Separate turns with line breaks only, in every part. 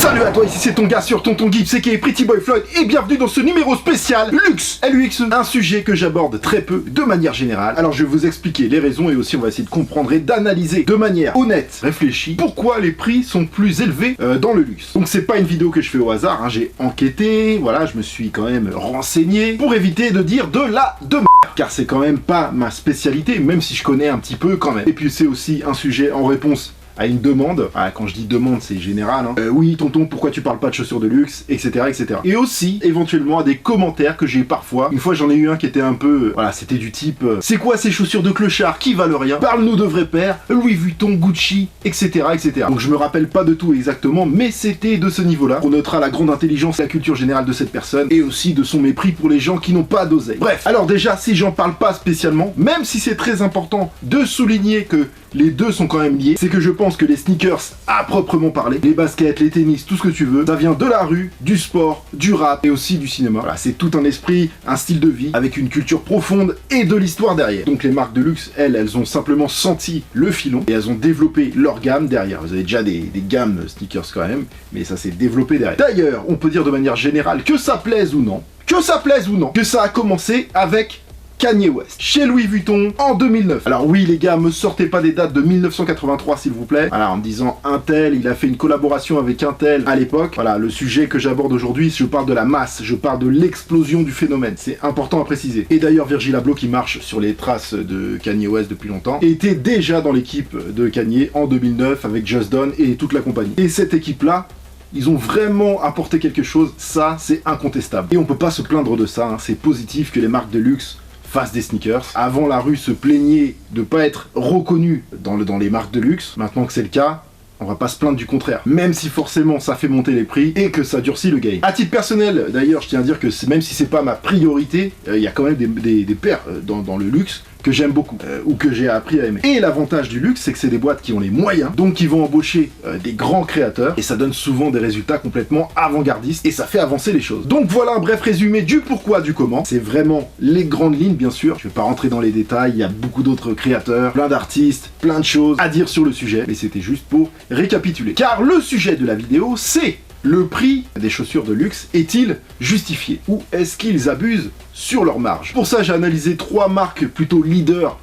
Salut à toi, ici c'est ton gars sur Tonton Gibbs, c'est Pretty Boy Floyd, et bienvenue dans ce numéro spécial Luxe, LUX, un sujet que j'aborde très peu de manière générale. Alors je vais vous expliquer les raisons et aussi on va essayer de comprendre et d'analyser de manière honnête, réfléchie, pourquoi les prix sont plus élevés dans le luxe. Donc c'est pas une vidéo que je fais au hasard, hein. J'ai enquêté, voilà, je me suis quand même renseigné pour éviter de dire de la merde, car c'est quand même pas ma spécialité, même si je connais un petit peu quand même. Et puis c'est aussi un sujet en réponse à une demande. Ah, quand je dis demande, c'est général, hein. Oui, tonton, pourquoi tu parles pas de chaussures de luxe, etc., etc. Et aussi, éventuellement, à des commentaires que j'ai eu parfois. Une fois, j'en ai eu un qui était un peu... voilà, c'était du type... c'est quoi ces chaussures de clochard qui valent rien? Parle-nous de vrai père, Louis Vuitton, Gucci, etc., etc. Donc je me rappelle pas de tout exactement, mais c'était de ce niveau-là. On notera la grande intelligence et la culture générale de cette personne, et aussi de son mépris pour les gens qui n'ont pas d'oseille. Bref, alors déjà, si j'en parle pas spécialement, même si c'est très important de souligner que les deux sont quand même liés, c'est que je pense que les sneakers, à proprement parler, les baskets, les tennis, tout ce que tu veux, ça vient de la rue, du sport, du rap et aussi du cinéma. Voilà, c'est tout un esprit, un style de vie, avec une culture profonde et de l'histoire derrière. Donc les marques de luxe, elles ont simplement senti le filon et elles ont développé leur gamme derrière. Vous avez déjà des gammes sneakers quand même, mais ça s'est développé derrière. D'ailleurs, on peut dire de manière générale que ça plaise ou non, que ça a commencé avec Kanye West, chez Louis Vuitton, en 2009. Alors oui, les gars, me sortez pas des dates de 1983, s'il vous plaît. Voilà, en me disant un tel, il a fait une collaboration avec un tel à l'époque. Voilà, le sujet que j'aborde aujourd'hui, je parle de la masse, je parle de l'explosion du phénomène. C'est important à préciser. Et d'ailleurs, Virgil Abloh, qui marche sur les traces de Kanye West depuis longtemps, était déjà dans l'équipe de Kanye en 2009 avec Just Don et toute la compagnie. Et cette équipe-là, ils ont vraiment apporté quelque chose, ça, c'est incontestable. Et on peut pas se plaindre de ça, hein. C'est positif que les marques de luxe fassent des sneakers. Avant, la rue se plaignait de pas être reconnue dans les marques de luxe. Maintenant que c'est le cas, on va pas se plaindre du contraire. Même si forcément ça fait monter les prix et que ça durcit le game. À titre personnel, d'ailleurs, je tiens à dire que même si c'est pas ma priorité, il y a quand même des paires dans le luxe que j'aime beaucoup, ou que j'ai appris à aimer. Et l'avantage du luxe, c'est que c'est des boîtes qui ont les moyens, donc qui vont embaucher des grands créateurs, et ça donne souvent des résultats complètement avant-gardistes, et ça fait avancer les choses. Donc voilà un bref résumé du pourquoi, du comment. C'est vraiment les grandes lignes, bien sûr. Je vais pas rentrer dans les détails, il y a beaucoup d'autres créateurs, plein d'artistes, plein de choses à dire sur le sujet, mais c'était juste pour récapituler. Car le sujet de la vidéo, c'est: le prix des chaussures de luxe est-il justifié? Ou est-ce qu'ils abusent sur leur marge? Pour ça, j'ai analysé 3 marques plutôt leaders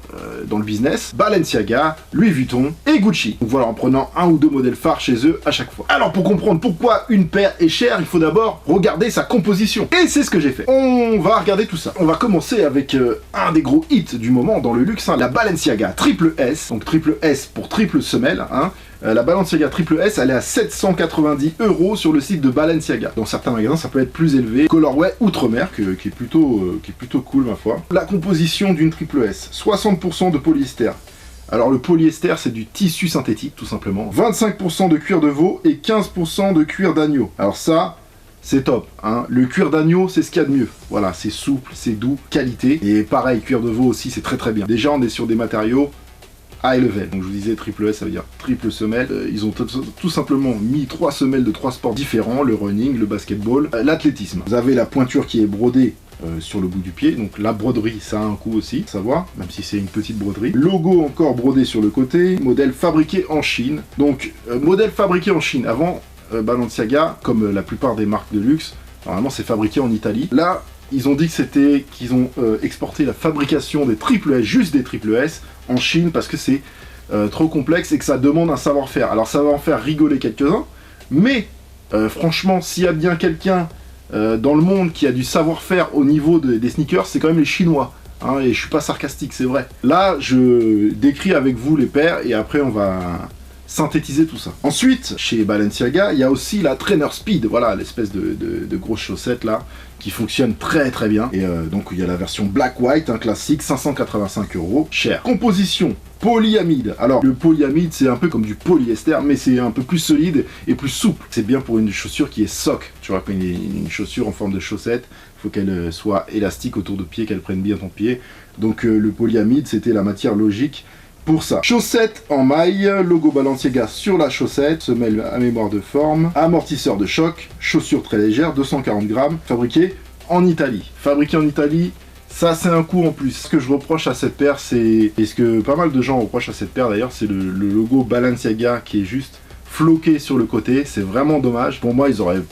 dans le business: Balenciaga, Louis Vuitton et Gucci. Donc voilà, en prenant un ou deux modèles phares chez eux à chaque fois. Alors pour comprendre pourquoi une paire est chère, il faut d'abord regarder sa composition. Et c'est ce que j'ai fait. On va regarder tout ça. On va commencer avec un des gros hits du moment dans le luxe, hein, la Balenciaga Triple S. Donc Triple S pour triple semelle, hein. La Balenciaga Triple S, elle est à 790 € sur le site de Balenciaga. Dans certains magasins, ça peut être plus élevé. Colorway Outre-mer, qui est plutôt cool, ma foi. La composition d'une Triple S: 60% de polyester. Alors le polyester, c'est du tissu synthétique, tout simplement. 25% de cuir de veau et 15% de cuir d'agneau. Alors ça, c'est top, hein. Le cuir d'agneau, c'est ce qu'il y a de mieux. Voilà, c'est souple, c'est doux, qualité. Et pareil, cuir de veau aussi, c'est très très bien. Déjà, on est sur des matériaux high level. Donc je vous disais triple S, ça veut dire triple semelle. Ils ont tout simplement mis 3 semelles de 3 sports différents: le running, le basketball, l'athlétisme. Vous avez la pointure qui est brodée sur le bout du pied, donc la broderie, ça a un coût aussi, savoir, même si c'est une petite broderie. Logo encore brodé sur le côté, modèle fabriqué en Chine. Donc modèle fabriqué en Chine. Avant, Balenciaga, comme la plupart des marques de luxe, normalement c'est fabriqué en Italie. Là, ils ont dit que qu'ils ont exporté la fabrication des triple S, juste des triple S, en Chine, parce que c'est trop complexe et que ça demande un savoir-faire. Alors ça va en faire rigoler quelques-uns, mais franchement, s'il y a bien quelqu'un dans le monde qui a du savoir-faire au niveau des sneakers, c'est quand même les Chinois. Hein, et je suis pas sarcastique, c'est vrai. Là, je décris avec vous les paires et après on va synthétiser tout ça. Ensuite, chez Balenciaga, il y a aussi la Trainer Speed, voilà, l'espèce de grosse chaussette là, qui fonctionne très très bien. Et donc il y a la version Black White, un classique, 585 €, cher. Composition: polyamide. Alors le polyamide, c'est un peu comme du polyester, mais c'est un peu plus solide et plus souple. C'est bien pour une chaussure qui est socle. Tu vois, une chaussure en forme de chaussette, il faut qu'elle soit élastique autour du pied, qu'elle prenne bien ton pied. Donc le polyamide, c'était la matière logique pour ça. Chaussette en maille, logo Balenciaga sur la chaussette, semelle à mémoire de forme, amortisseur de choc, chaussure très légère, 240 grammes, fabriqué en Italie. Fabriqué en Italie, ça c'est un coût en plus. Ce que je reproche à cette paire, c'est, et ce que pas mal de gens reprochent à cette paire d'ailleurs, c'est le logo Balenciaga qui est juste floqué sur le côté, c'est vraiment dommage. Pour moi, ils auraient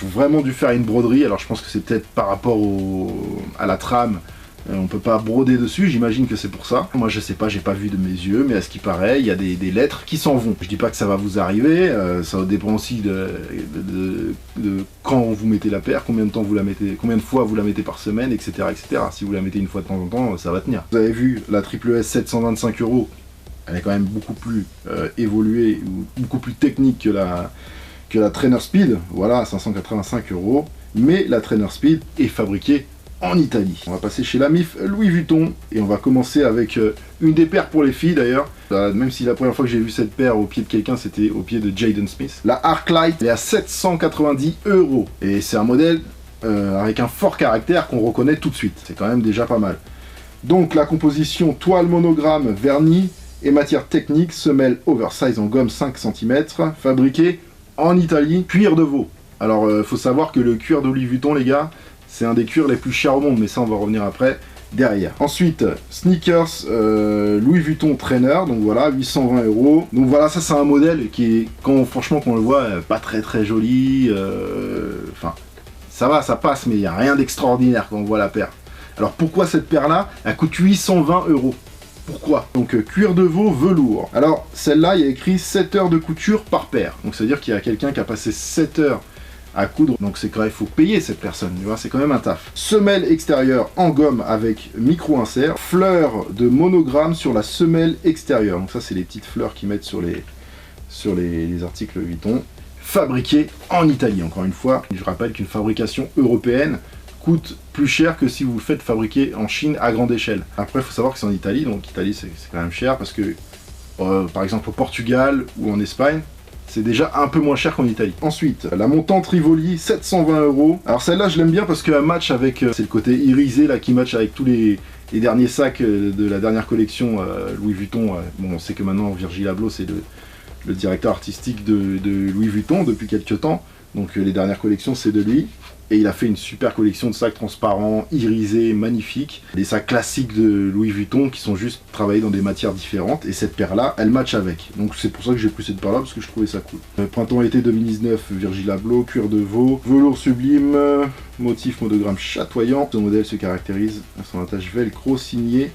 vraiment dû faire une broderie. Alors je pense que c'est peut-être par rapport à la trame. On peut pas broder dessus, j'imagine que c'est pour ça. Moi je sais pas, j'ai pas vu de mes yeux, mais à ce qui paraît, il y a des lettres qui s'en vont. Je dis pas que ça va vous arriver, ça dépend aussi de quand vous mettez la paire, combien de temps vous la mettez, combien de fois vous la mettez par semaine, etc. etc. Si vous la mettez une fois de temps en temps, ça va tenir. Vous avez vu la Triple S 725 €, elle est quand même beaucoup plus évoluée, beaucoup plus technique que la Trainer Speed, voilà, 585 €. Mais la Trainer Speed est fabriquée en Italie. On va passer chez la MIF Louis Vuitton et on va commencer avec une des paires pour les filles d'ailleurs. Même si la première fois que j'ai vu cette paire au pied de quelqu'un, c'était au pied de Jaden Smith. La Arclight, elle est à 790 € et c'est un modèle avec un fort caractère qu'on reconnaît tout de suite. C'est quand même déjà pas mal. Donc la composition toile monogramme vernis et matière technique, semelle oversize en gomme 5 cm, fabriquée en Italie, cuir de veau. Alors faut savoir que le cuir de Louis Vuitton, les gars, c'est un des cuirs les plus chers au monde, mais ça on va revenir après, derrière. Ensuite, sneakers Louis Vuitton Trainer, donc voilà, 820 €. Donc voilà, ça c'est un modèle qui est, franchement quand on le voit, pas très très joli. Enfin, ça va, ça passe, mais il n'y a rien d'extraordinaire quand on voit la paire. Alors pourquoi cette paire-là, elle coûte 820 €? Pourquoi? Donc cuir de veau velours. Alors celle-là, il y a écrit 7 heures de couture par paire. Donc ça veut dire qu'il y a quelqu'un qui a passé 7 heures à coudre, donc c'est quand même, il faut payer cette personne, tu vois, c'est quand même un taf. Semelle extérieure en gomme avec micro-insert, fleurs de monogramme sur la semelle extérieure. Donc ça c'est les petites fleurs qu'ils mettent sur les articles Vuitton. Fabriqué en Italie, encore une fois. Je rappelle qu'une fabrication européenne coûte plus cher que si vous le faites fabriquer en Chine à grande échelle. Après il faut savoir que c'est en Italie, donc Italie c'est quand même cher parce que par exemple au Portugal ou en Espagne, c'est déjà un peu moins cher qu'en Italie. Ensuite, la montante Rivoli, 720 €. Alors celle-là, je l'aime bien parce qu'elle match avec... c'est le côté irisé, là, qui match avec tous les derniers sacs de la dernière collection Louis Vuitton. Bon, on sait que maintenant, Virgil Abloh, c'est le directeur artistique de Louis Vuitton depuis quelques temps. Donc les dernières collections, c'est de lui. Et il a fait une super collection de sacs transparents, irisés, magnifiques. Des sacs classiques de Louis Vuitton qui sont juste travaillés dans des matières différentes. Et cette paire-là, elle match avec. Donc c'est pour ça que j'ai pris cette paire-là, parce que je trouvais ça cool. Printemps-été 2019, Virgil Abloh, cuir de veau, velours sublime, motif monogramme chatoyant. Ce modèle se caractérise par son attache velcro signé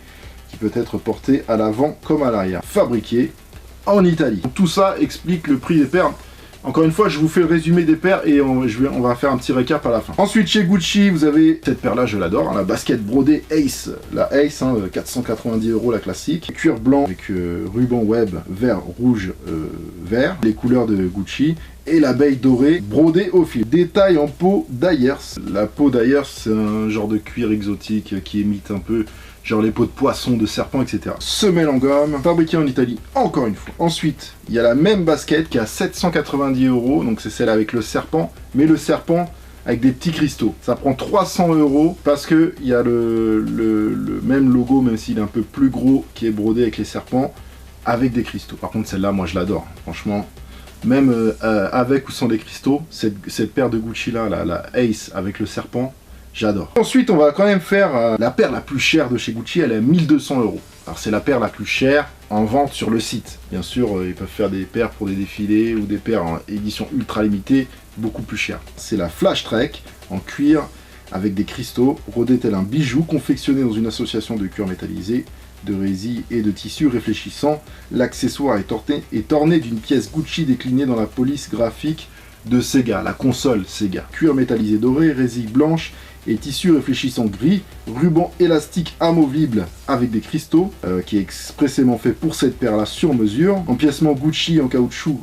qui peut être porté à l'avant comme à l'arrière. Fabriqué en Italie. Donc, tout ça explique le prix des paires. Encore une fois, je vous fais le résumé des paires et on va faire un petit récap à la fin. Ensuite, chez Gucci, vous avez cette paire-là, je l'adore, hein, la basket brodée Ace. La Ace, hein, 490 € la classique. Cuir blanc avec ruban web vert, rouge, vert. Les couleurs de Gucci. Et l'abeille dorée brodée au fil. Détail en peau d'Ayers. La peau d'Ayers, c'est un genre de cuir exotique qui imite un peu genre les peaux de poisson, de serpent, etc. Semelle en gomme, fabriquée en Italie, encore une fois. Ensuite, il y a la même basket qui est à 790 €, donc c'est celle avec le serpent, mais le serpent avec des petits cristaux. Ça prend 300 € parce que il y a le même logo, même s'il est un peu plus gros, qui est brodé avec les serpents, avec des cristaux. Par contre, celle-là, moi je l'adore, franchement. Même avec ou sans des cristaux, cette paire de Gucci là, la Ace avec le serpent, j'adore. Ensuite, on va quand même faire la paire la plus chère de chez Gucci, elle est à 1200 €. Alors c'est la paire la plus chère en vente sur le site. Bien sûr, ils peuvent faire des paires pour des défilés ou des paires en édition ultra limitée, beaucoup plus chères. C'est la Flash Trek en cuir avec des cristaux, rodé tel un bijou, confectionné dans une association de cuir métallisé, de résille et de tissu réfléchissant. L'accessoire est orné d'une pièce Gucci déclinée dans la police graphique de Sega, la console Sega. Cuir métallisé doré, résille blanche et tissu réfléchissant gris, ruban élastique amovible avec des cristaux, qui est expressément fait pour cette paire-là sur mesure. Empiècement Gucci en caoutchouc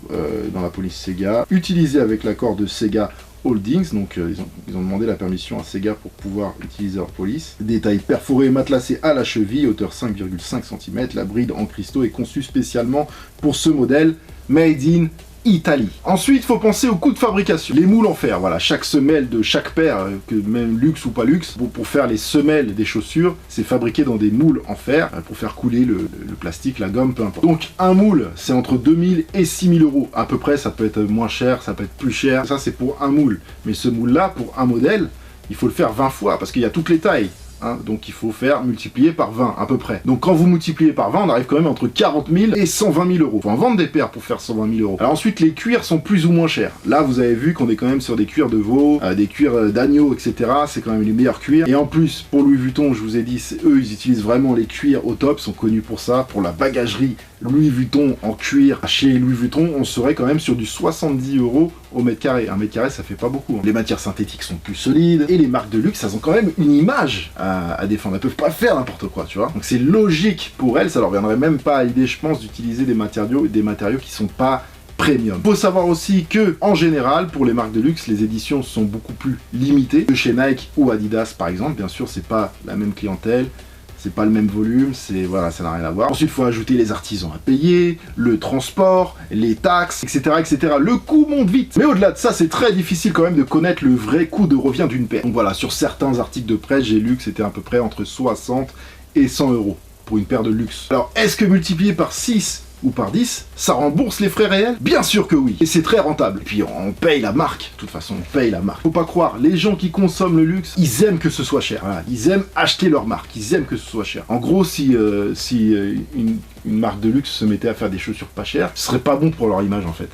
dans la police Sega, utilisé avec l'accord de Sega Holdings, donc ils ont demandé la permission à Sega pour pouvoir utiliser leur police. Détail perforé et matelassé à la cheville, hauteur 5,5 cm. La bride en cristaux est conçue spécialement pour ce modèle, made in Italie. Ensuite, il faut penser au coût de fabrication. Les moules en fer, voilà, chaque semelle de chaque paire, que même luxe ou pas luxe, pour faire les semelles des chaussures, c'est fabriqué dans des moules en fer, pour faire couler le plastique, la gomme, peu importe. Donc un moule, c'est entre 2000 et 6000 € à peu près, ça peut être moins cher, ça peut être plus cher, ça c'est pour un moule. Mais ce moule-là, pour un modèle, il faut le faire 20 fois, parce qu'il y a toutes les tailles. hein, donc il faut faire multiplier par 20 à peu près. Donc quand vous multipliez par 20, on arrive quand même entre 40 000 et 120 000 euros. Faut en vendre des paires pour faire 120 000 euros. Alors ensuite, les cuirs sont plus ou moins chers. Là, vous avez vu qu'on est quand même sur des cuirs de veau, des cuirs d'agneau, etc. C'est quand même les meilleurs cuirs. Et en plus, pour Louis Vuitton, je vous ai dit, eux, ils utilisent vraiment les cuirs au top, sont connus pour ça, pour la bagagerie Louis Vuitton en cuir. Chez Louis Vuitton, on serait quand même sur du 70 euros au mètre carré. Un mètre carré, ça fait pas beaucoup. Hein. Les matières synthétiques sont plus solides et les marques de luxe, elles ont quand même une image à défendre. Elles peuvent pas faire n'importe quoi, tu vois. Donc c'est logique pour elles, ça leur viendrait même pas à l'idée, je pense, d'utiliser des matériaux qui sont pas premium. Faut savoir aussi que, en général, pour les marques de luxe, les éditions sont beaucoup plus limitées que chez Nike ou Adidas, par exemple. Bien sûr, c'est pas la même clientèle. C'est pas le même volume, c'est voilà, ça n'a rien à voir. Ensuite, il faut ajouter les artisans à payer, le transport, les taxes, etc., etc. Le coût monte vite. Mais au-delà de ça, c'est très difficile quand même de connaître le vrai coût de revient d'une paire. Donc voilà, sur certains articles de presse, j'ai lu que c'était à peu près entre 60 et 100 euros pour une paire de luxe. Alors, est-ce que multiplié par 6 ou par 10, ça rembourse les frais réels? Bien sûr que oui, et c'est très rentable. Et puis on paye la marque, de toute façon on paye la marque. Faut pas croire, les gens qui consomment le luxe, ils aiment que ce soit cher. Voilà, ils aiment acheter leur marque, ils aiment que ce soit cher. En gros, si une marque de luxe se mettait à faire des chaussures pas chères, ce serait pas bon pour leur image en fait,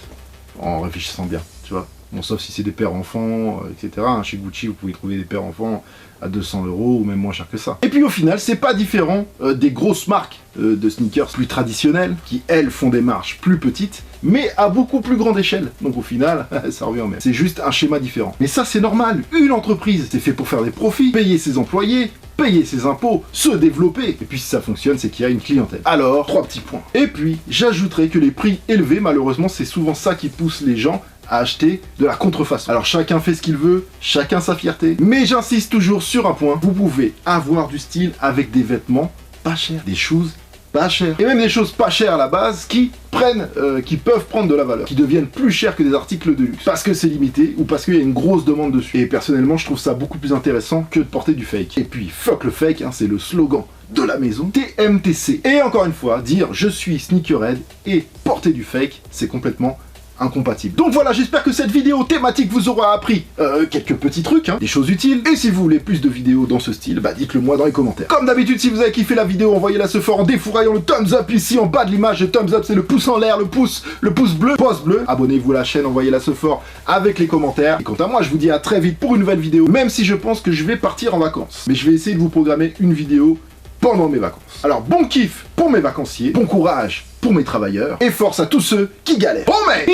en réfléchissant bien, tu vois. Bon, sauf si c'est des paires enfants, etc. Hein, chez Gucci, vous pouvez trouver des paires enfants à 200 euros ou même moins cher que ça. Et puis au final, c'est pas différent des grosses marques de sneakers plus traditionnelles, qui elles font des marges plus petites, mais à beaucoup plus grande échelle. Donc au final, ça revient au même. C'est juste un schéma différent. Mais ça, c'est normal. Une entreprise, c'est fait pour faire des profits, payer ses employés, payer ses impôts, se développer. Et puis si ça fonctionne, c'est qu'il y a une clientèle. Alors, 3 petits points. Et puis, j'ajouterai que les prix élevés, malheureusement, c'est souvent ça qui pousse les gens à acheter de la contrefaçon. Alors chacun fait ce qu'il veut, chacun sa fierté, mais j'insiste toujours sur un point, vous pouvez avoir du style avec des vêtements pas chers, des choses pas chères, et même des choses pas chères à la base qui peuvent prendre de la valeur, qui deviennent plus chères que des articles de luxe, parce que c'est limité ou parce qu'il y a une grosse demande dessus. Et personnellement, je trouve ça beaucoup plus intéressant que de porter du fake. Et puis, fuck le fake, hein, c'est le slogan de la maison, TMTC. Et encore une fois, dire je suis sneakerhead et porter du fake, c'est complètement incompatible. Donc voilà, j'espère que cette vidéo thématique vous aura appris quelques petits trucs, hein, des choses utiles. Et si vous voulez plus de vidéos dans ce style, bah dites-le moi dans les commentaires. Comme d'habitude, si vous avez kiffé la vidéo, envoyez-la ce fort en défouraillant le thumbs up ici en bas de l'image. Le thumbs up, c'est le pouce en l'air, le pouce bleu, pouce bleu. Abonnez-vous à la chaîne, envoyez-la ce fort avec les commentaires. Et quant à moi, je vous dis à très vite pour une nouvelle vidéo, même si je pense que je vais partir en vacances. Mais je vais essayer de vous programmer une vidéo pendant mes vacances. Alors bon kiff pour mes vacanciers, bon courage pour mes travailleurs, et force à tous ceux qui galèrent. Oh mais